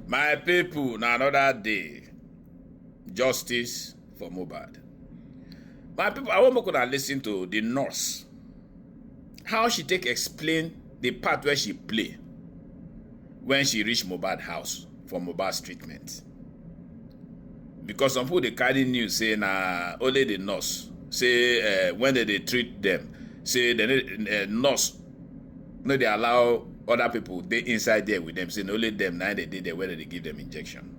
My people, na another day. Justice for Mohbad. My people, I want more to listen to the nurse. How she take explain the part where she play when she reach Mohbad house for Mohbad's treatment. Because some people they carry news say na only the nurse say when they treat them, say the nurse no they allow other people they inside there with them. Say no only them now they did there where they give them injection.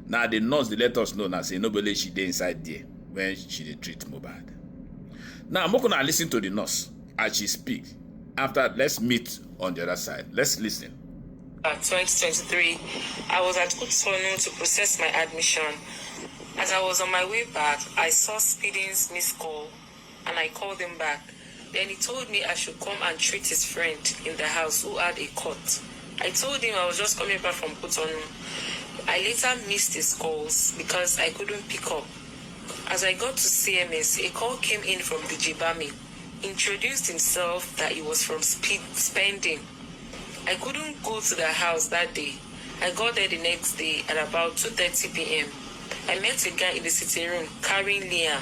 Now the nurse they let us know now say nobody she dey inside there when she dey treat Mohbad. Now I'm not gonna listen to the nurse as she speak. After let's meet on the other side. Let's listen. 2023, I was at Cotonou to process my admission. As I was on my way back, I saw Speeding's missed call and I called him back. Then he told me I should come and treat his friend in the house who had a cut. I told him I was just coming back from Cotonou. I later missed his calls because I couldn't pick up. As I got to CMS, a call came in from the Jibami. Introduced himself that he was from Spending. I couldn't go to the house that day. I got there the next day at about 2:30 p.m. I met a guy in the sitting room carrying Liam,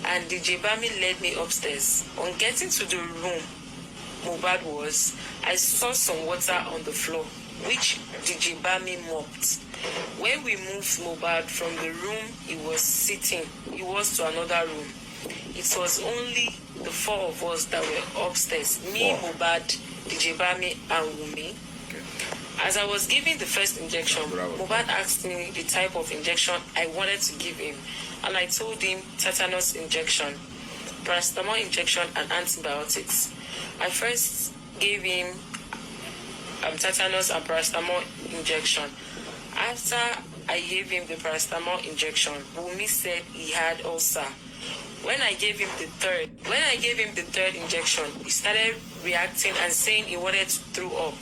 and the Jibami led me upstairs. On getting to the room Mohbad was, I saw some water on the floor, which the Jibami mopped. When we moved Mohbad from the room he was sitting, he was to another room. It was only the four of us that were upstairs. Me, Mohbad, the Jibami, and Wumi. As I was giving the first injection, Mohbad asked me the type of injection I wanted to give him, and I told him tetanus injection, paracetamol injection, and antibiotics. I first gave him tetanus and paracetamol injection. After I gave him the paracetamol injection, Wumi said he had ulcer. When I gave him the third injection, he started reacting and saying he wanted to throw up.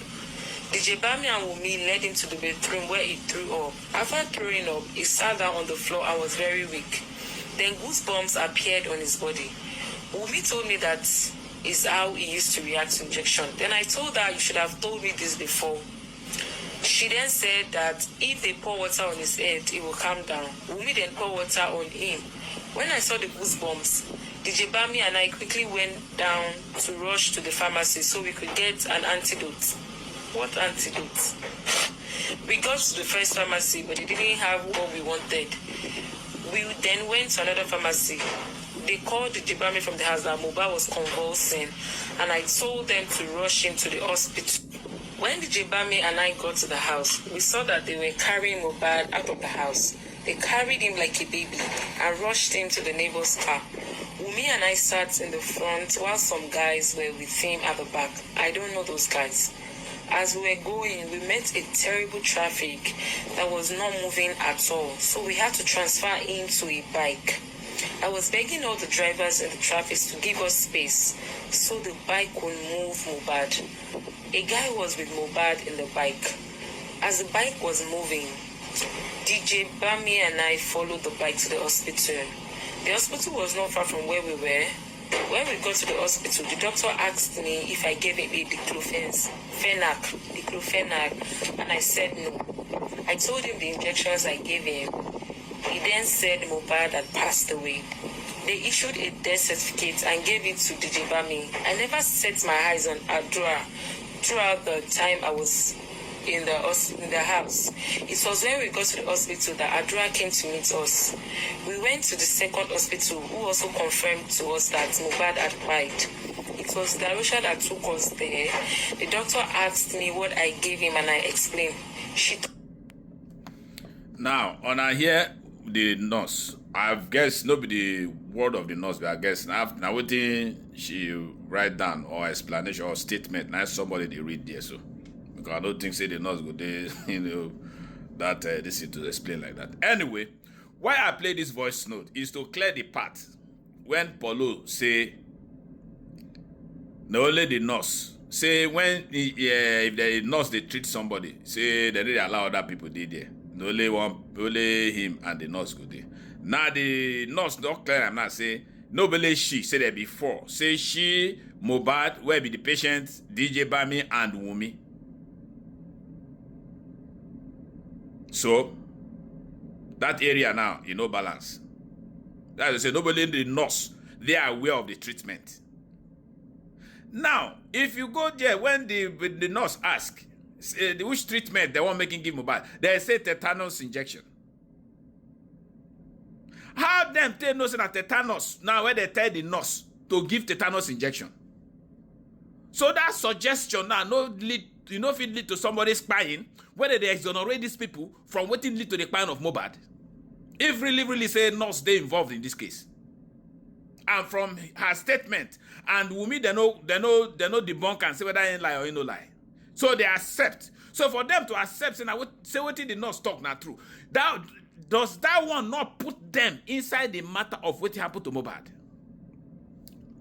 The Jibami and Wumi led him to the bedroom where he threw up. After throwing up, he sat down on the floor and was very weak. Then goosebumps appeared on his body. Wumi told me that is how he used to react to injection. Then I told her, you should have told me this before. She then said that if they pour water on his head, it will calm down. Wumi then poured water on him. When I saw the goosebumps, the Jibami and I quickly went down to rush to the pharmacy so we could get an antidote. What antidote? We got to the first pharmacy, but they didn't have what we wanted. We then went to another pharmacy. They called the Jibami from the house that Mohbad was convulsing, and I told them to rush him to the hospital. When the Jibami and I got to the house, we saw that they were carrying Mohbad out of the house. They carried him like a baby and rushed him to the neighbor's car. Wumi and I sat in the front while some guys were with him at the back. I don't know those guys. As we were going, we met a terrible traffic that was not moving at all, so we had to transfer him to a bike. I was begging all the drivers in the traffic to give us space so the bike could move Mohbad. A guy was with Mohbad in the bike. As the bike was moving, DJ Bami and I followed the bike to the hospital. The hospital was not far from where we were. When we got to the hospital, the doctor asked me if I gave him a diclofenac, and I said no. I told him the injections I gave him. He then said Mohbad had passed away. They issued a death certificate and gave it to DJ Bami. I never set my eyes on Adura throughout the time I was in the house. It was when we got to the hospital that Adura came to meet us. We went to the second hospital, who also confirmed to us that Mohbad had died. It was Darusha that took us there. The doctor asked me what I gave him and I explained. Now, on I hear the nurse. I guess nobody word of the nurse, but I guess now waiting she write down or explanation or statement. Now somebody they read there so. Because I don't think say the nurse go there, that this is to explain like that. Anyway, why I play this voice note is to clear the part when Paulo say no only the nurse say when if the nurse they treat somebody say they didn't allow other people dey there. No only him and the nurse go there. Now the nurse don't clear am now say nobody she say that before say she Mohbad where be the patient DJ Bami and Wumi. So that area now, you know, balance. That is, nobody in the nurse, they are aware of the treatment. Now, if you go there, when the nurse ask which treatment they want making give Mohbad, they say tetanus injection. How them tell no say that tetanus now when they tell the nurse to give tetanus injection? So that suggestion now if it lead to somebody spying, whether they exonerate these people from what it lead to the spying of Mohbad. If really say nurse they involved in this case. And from her statement, and Wunmi they know debunk and say whether ain't lie or ain't no lie. So they accept. So for them to accept, say what the nurse talk now true. Does that one not put them inside the matter of what happened to Mohbad?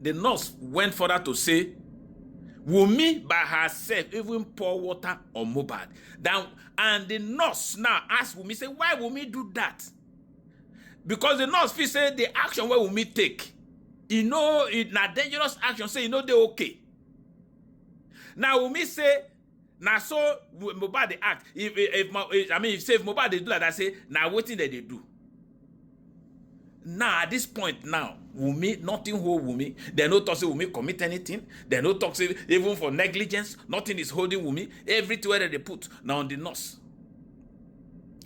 The nurse went further to say, Wunmi by herself even pour water on Mohbad. And the nurse now asked Wunmi, say, why Wunmi do that? Because the nurse feel say the action where Wunmi take, it's not dangerous action, say they okay. Now Wunmi say, now so Mohbad they act. If Mohbad they do like that, say now what thing that they do. Now at this point now, Wunmi, nothing hold Wunmi. They no talk say Wunmi commit anything. They no talk say even for negligence, nothing is holding Wunmi. Everywhere that they put now on the nurse.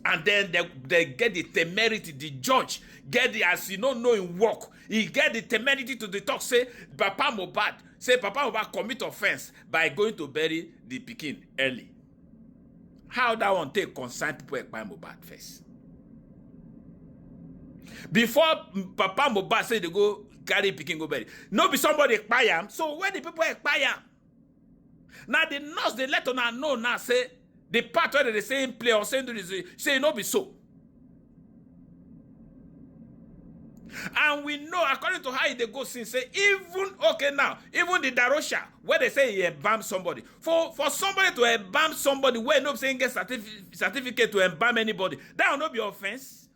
And then they get the temerity, the judge get the, as you don't know in work, he get the temerity to the talk, say Papa Mohbad commit offense by going to bury the pikin early. How that one take concern people by Mohbad first? Before Papa Mohbad say they go carry pikin go bury, no be somebody expire him. So where the people expire? Now the nurse they let on know now say the part where they say in play or say no be so. And we know according to how they go since say even the Darosha where they say he embalm somebody. For somebody to embalm somebody where no saying get certificate to embalm anybody, that will not be offense.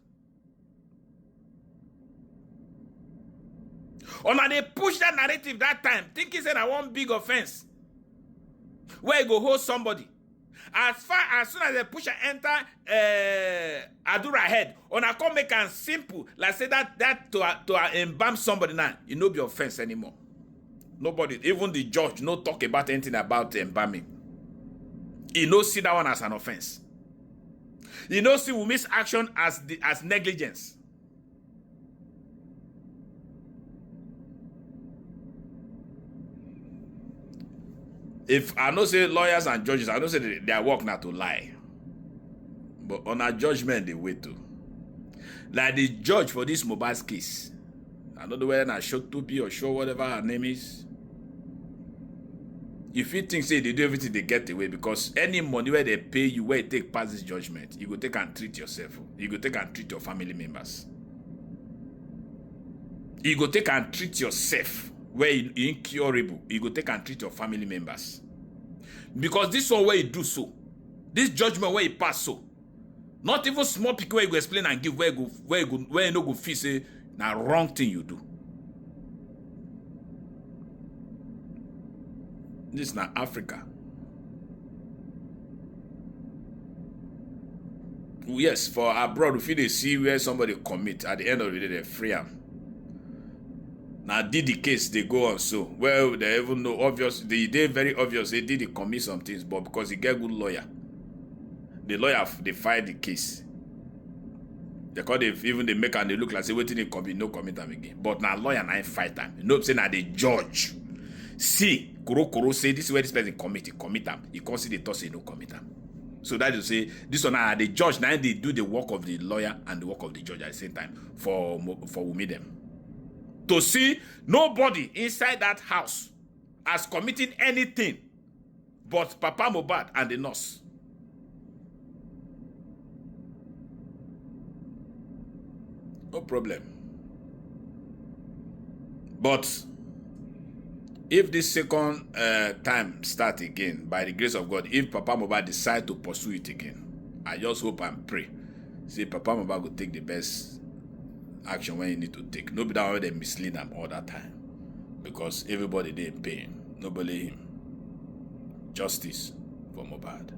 Or now they push that narrative that time, thinking say that one big offense. Where you go hold somebody. As soon as they push and enter Adura head, on a come make it simple, like say that to embalm somebody now, it no be offense anymore. Nobody, even the judge, no talk about anything about embalming. He no see that one as an offense. He no see Wunmi's action as negligence. If I know say lawyers and judges, I know say their work not to lie. But on our judgment, they wait to. Like the judge for this Mohbad's case. I don't know whether I show to be or show whatever her name is. If you think say they do everything they get away, because any money where they pay you, where you take past this judgment, you go take and treat yourself. You go take and treat your family members. You go take and treat yourself. Where incurable, you go take and treat your family members. Because this one where you do so, this judgment where you pass so, not even small people where you go explain and give where you no go feel say na wrong thing you do. This is not Africa. Yes, for abroad, if they see where somebody commit, at the end of the day, they free them. Now, did the case they go on so well? They even know obvious. They very obvious. They did commit some things, but because he get good lawyer, the lawyer they fight the case. They call they make and they look like say waiting they commit no commit them again. But now lawyer and I fight them. You know, say now the judge see Kuro say this is where this person commit them. He consider the thought say no commit them. So that is to say this one now the judge now they do the work of the lawyer and the work of the judge at the same time for Wunmi them. To see nobody inside that house as committing anything but Papa Mohbad and the nurse. No problem. But if this second time start again, by the grace of God, if Papa Mohbad decide to pursue it again, I just hope and pray. Say Papa Mohbad will take the best action when you need to take. Nobody that way they mislead them all that time. Because everybody they in pain. Nobody him. Justice for Mohbad.